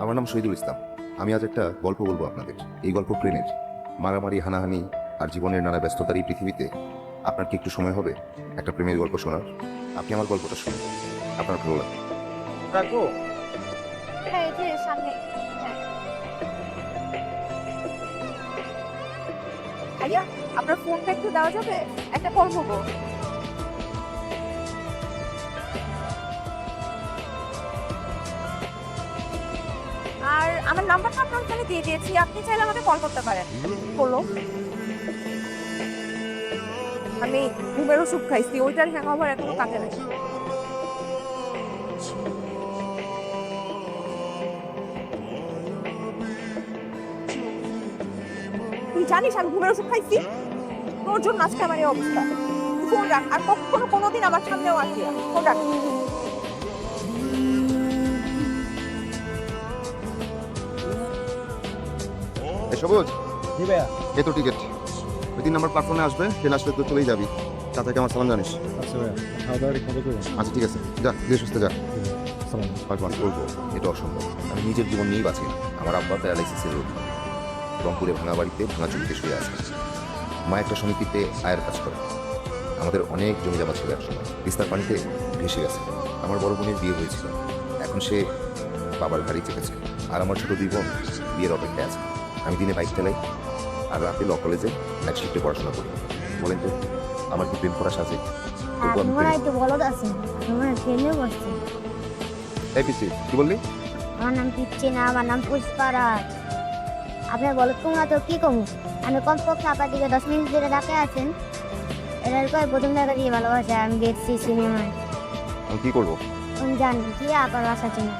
আমার নাম শহীদুল ইসলাম। আমি আজ একটা গল্প বলবো আপনাদের। এই গল্প প্রেমের। মারামারি, হানাহানি আর জীবনের নানা ব্যস্ততার এই পৃথিবীতে আপনার কি একটু সময় হবে একটা প্রেমের গল্প শোনার? আপনি আমার গল্পটা শুনুন, আপনার ভালো লাগবে। রাখবো। হ্যাঁ, এই যে সামনে। হ্যাঁ। ভাইয়া, আপনার ফোনটা একটু দেওয়া যাবে? একটা কল করবো। আর আমার নাম্বারটা আপনার ওখানে দিয়ে দিয়েছি, আপনি চাইলে আমাকে কল করতে পারেন। বলো। আমি ঘুমের ওষুধ খাইছি, ওইটার হ্যাংওভার এখনো কাটে নাই। তুই জানিস আমি ঘুমের ওষুধ খাইছি? তোর জন্য আজকে আমার এই অবস্থা। ফোন রাখ, আর কখনো কোনোদিন আমার সামনেও আসবি না। ফোন রাখ। এই সবুজ, জি ভাইয়া। এই তো টিকিট। ওই 3 নম্বর প্ল্যাটফর্মে আসবে, ট্রেন আসলে তো চলেই যাবি। চাচাকে আমার সালাম জানিস। আচ্ছা ভাইয়া, খাওয়া দাওয়া ঠিক মতো করবেন। আচ্ছা ঠিক আছে, যা ধীরে সুস্থে যা। সালাম। ভগবান করবো, এটা অসম্ভব। আমি নিজের জীবন নিয়েই বাঁচি না। আমার আব্বা প্যারালাইসিসের রোগী, রংপুরে ভাঙা বাড়িতে ভাঙা চুরিতে শুয়ে আছে। মা একটা সমিতিতে আয়ের কাজ করে। আমাদের অনেক জমি জমা ছিল একসময়, তিস্তার পানিতে ভেসে গেছে। আমার বড় বোনের বিয়ে হয়েছিল, এখন সে বাবার ঘাড়ি চেপেছে। আর আমার ছোট 2 বোন বিয়ের অপেক্ষায় আছে। আমি দিনে বাইক চালাই আর রাতে ল কলেজে নাইট শিফটে পড়াশোনা করি। বলেন তো, আমার কি প্রেম করা সাজে? তবু আমি তোমার একটু বলদ আছে, তোমার ট্রেনে বসছে। এই পিসি, কি বললি? আমার নাম পিচ্ছি না, আমার নাম পুষ্পারাজ। আপনি বলো তোমরা তো কি কমু, আমি কমপক্ষে আপনার দিকে 10 মিনিট ধরে ডাকে আছেন। এটার পর প্রথম দেখা দিয়ে ভালোবাসা আমি দেখছি সিনেমায়। আমি কি করবো? তুমি জানি কি আপনার বাসা চিনি।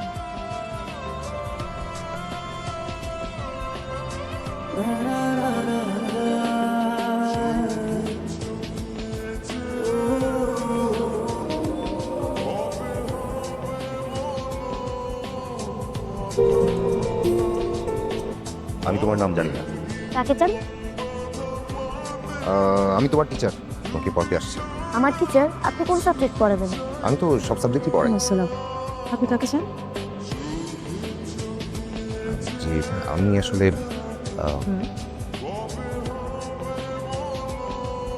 আমি তোমার নাম জানি না। কাকে চান? আমি তোমার টিচার, তোমাকে পড়তে আসছি। আমার টিচার? আপনি কোন সাবজেক্ট পড়াবেন? আমি তো সব সাবজেক্টই পড়াই। আসসালাম। আপনি কাকে চান? জি, আমি আসলে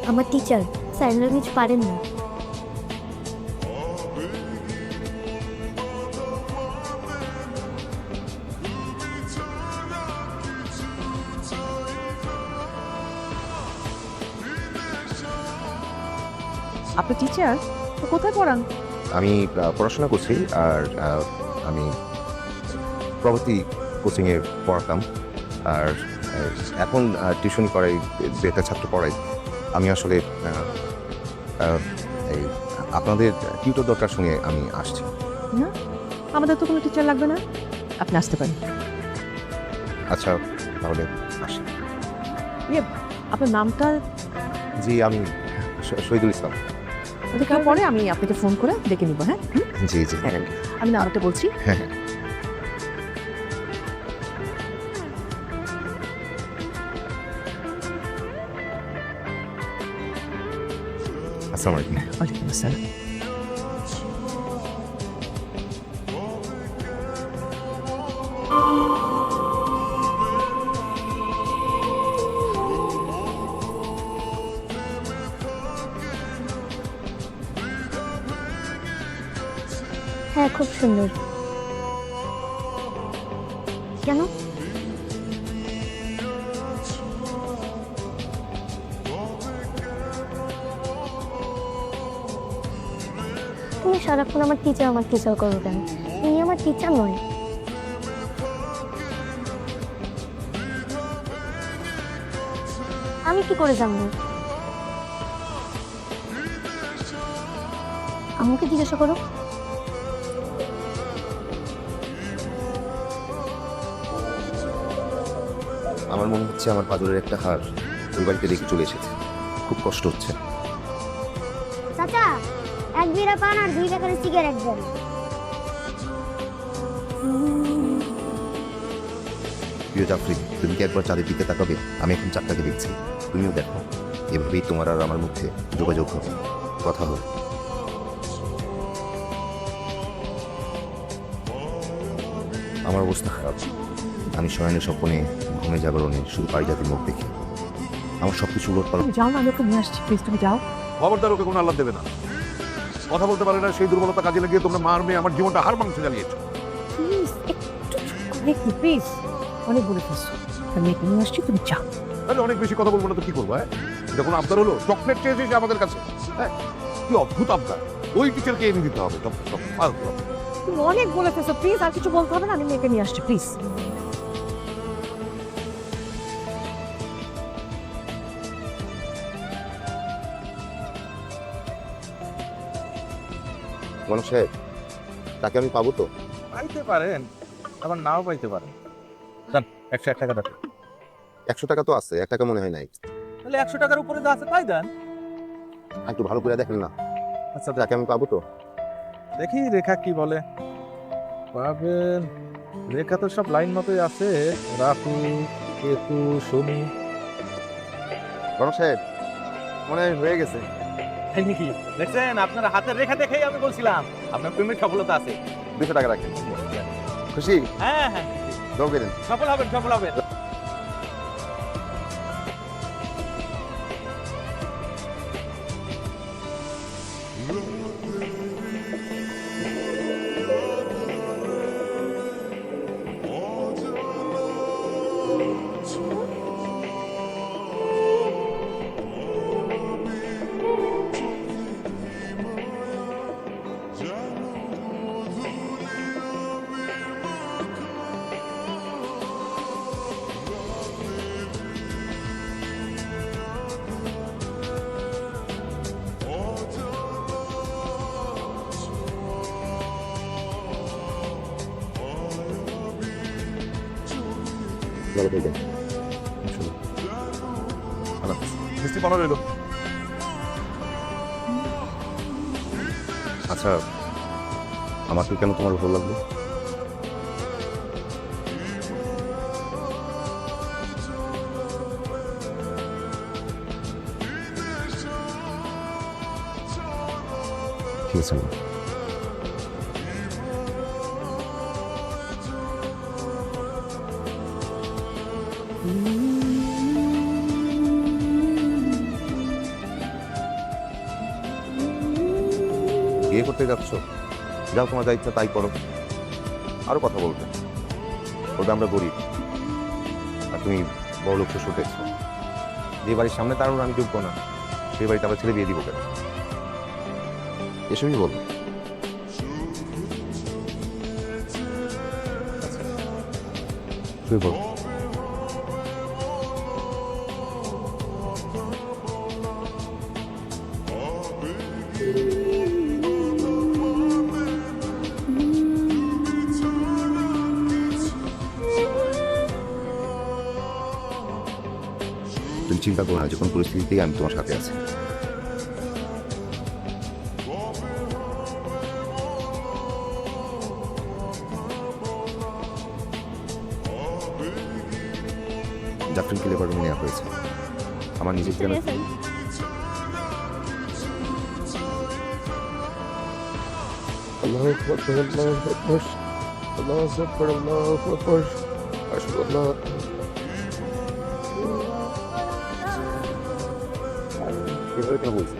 আমার টিচার সাইন ল্যাঙ্গুয়েজ পারেন না। আপনি টিচার? তো কোথায় পড়ান? আমি পড়াশোনা করছি, আর আমি প্রগতি কোচিংয়ে পড়াতাম। আর এখন টিউশন করাই, 2টা ছাত্র পড়াই। আমি আসলে এই আপনাদের টিউটর দরকার শুনে আমি আসছি। না, আমাদের তো কোনো টিচার লাগবে না, আপনি আসতে পারেন। আচ্ছা, তাহলে আসি। আপনার নামটা? জি, আমি শহীদুল ইসলাম। ওদের পরে আমি আপনাকে ফোন করে ডেকে নিব। হ্যাঁ, জি জি, আমি নামটা বলছি। হ্যাঁ হ্যাঁ। আসসালামু আলাইকুম। ওয়ালাইকুম আসসালাম। হ্যাঁ, খুব সুন্দর। কেন? তুমি সারাক্ষণ আমার টিচার করো কেন? তুমি আমার টিচার নয়। আমি কি করে জানবো? আমাকে জিজ্ঞাসা করো। আমার মনে হচ্ছে আমার পাদরের একটা হার ওই বাড়িতে রেখে চলে এসেছে। খুব কষ্ট হচ্ছে। চাচা, 1 বিড়া পান আর 2 টাকার সিগারেট দেন। প্রিয় জাফরি, তুমি কি একবার চাঁদের দিকে তাকাবে? আমি এখন চাঁদটাকে দেখছি, তুমিও দেখো। এভাবেই তোমার আর আমার মধ্যে যোগাযোগ হবে, কথা হবে। আমার অবস্থা খারাপ। আমি শয়নের স্বপ্নে ঘুমে জাগরণে শুধু পারিজাতির মুখ দেখি। আমার সব কিছু উলট পালট। তুমি যাও না, আমি ওকে নিয়ে আসছি, প্লিজ তুমি যাও। খবরদার ওকে কোনো আল্লাহ দেবে না। কথা বলতে পারে না, সেই দুর্বলতা কাজে লাগিয়ে তোমরা মার মেয়ে আমার জীবনটা হার মাংস জ্বালিয়েছো। প্লিজ একটু প্লিজ, অনেক বলে ফেলছো। আমি ওকে নিয়ে আসছি, তুমি যাও। তাহলে অনেক বেশি কথা বলবো না তো কি করবো? হ্যাঁ, এটা কোনো আবদার হলো? চকলেট চেয়েছিস আমাদের কাছে? হ্যাঁ, কি অদ্ভুত আবদার। ওই টিচারকে এনে দিতে হবে। সব ফালতু। তুমি অনেক বলে ফেলছো, প্লিজ আর কিছু বলতে হবে না, আমি মেয়েকে নিয়ে আসছি, প্লিজ। মানুষ সাহেব, তাকে আমি পাবো তো? পাইতে পারেন, আবার নাও পাইতে পারেন। জান 101 টাকা দেন। 100 টাকা তো আছে, 1 টাকা মনে হয় নাই। তাহলে 100 টাকার উপরে যা আছে তাই দেন। একটু ভালো করে দেখেন না, আচ্ছা তাকে আমি পাবো তো? দেখি রেখা কি বলে। পাবেন, রেখা তো সব লাইন মতোই আছে। রাহু, কেতু, শনি। মানুষ সাহেব, মনে হয় হয়ে গেছে। তাই নাকি? দেখছেন, আপনার হাতের রেখা দেখেই আমি বলছিলাম আপনার প্রেমের সফলতা আছে। 200 টাকা রাখেন। খুশি? হ্যাঁ হ্যাঁ, দৌড়ে দেন। সফল হবেন, সফল হবেন। ভালো থাকবেন। আল্লাহ হাফেজ। মিষ্টি পানো রইল। আচ্ছা, আমাকে কেন তোমার ভালো লাগলো? ঠিক আছে। বিয়ে করতে যাচ্ছ, যাও, তোমার যা ইচ্ছা তাই করো। আরো কথা বলবে, বলবে আমরা গরিব আর তুমি বড় লোক শ্বশুর পেয়েছো। যে বাড়ির সামনে তার আমি যোগ্য না, সেই বাড়িতে আমার ছেলে বিয়ে দিব কেন? এসবই বলবো। তুই বল। তুমি চিন্তা করো না, যে কোনো পরিস্থিতিতেই আমি তোমার সাথে আছি। জাফরিনকে লেবার রুমে নেওয়া হয়েছে। আমার নিজের জন্য আল্লাহু আকবার, আল্লাহু আকবার, আল্লাহু আকবার, আল্লাহু আকবার, আশহাদু আল্লা এভাবে কেন বলছি?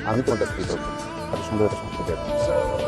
আমি তোমার কাছে কৃতজ্ঞ, এত সুন্দর একটা সম্পর্ক।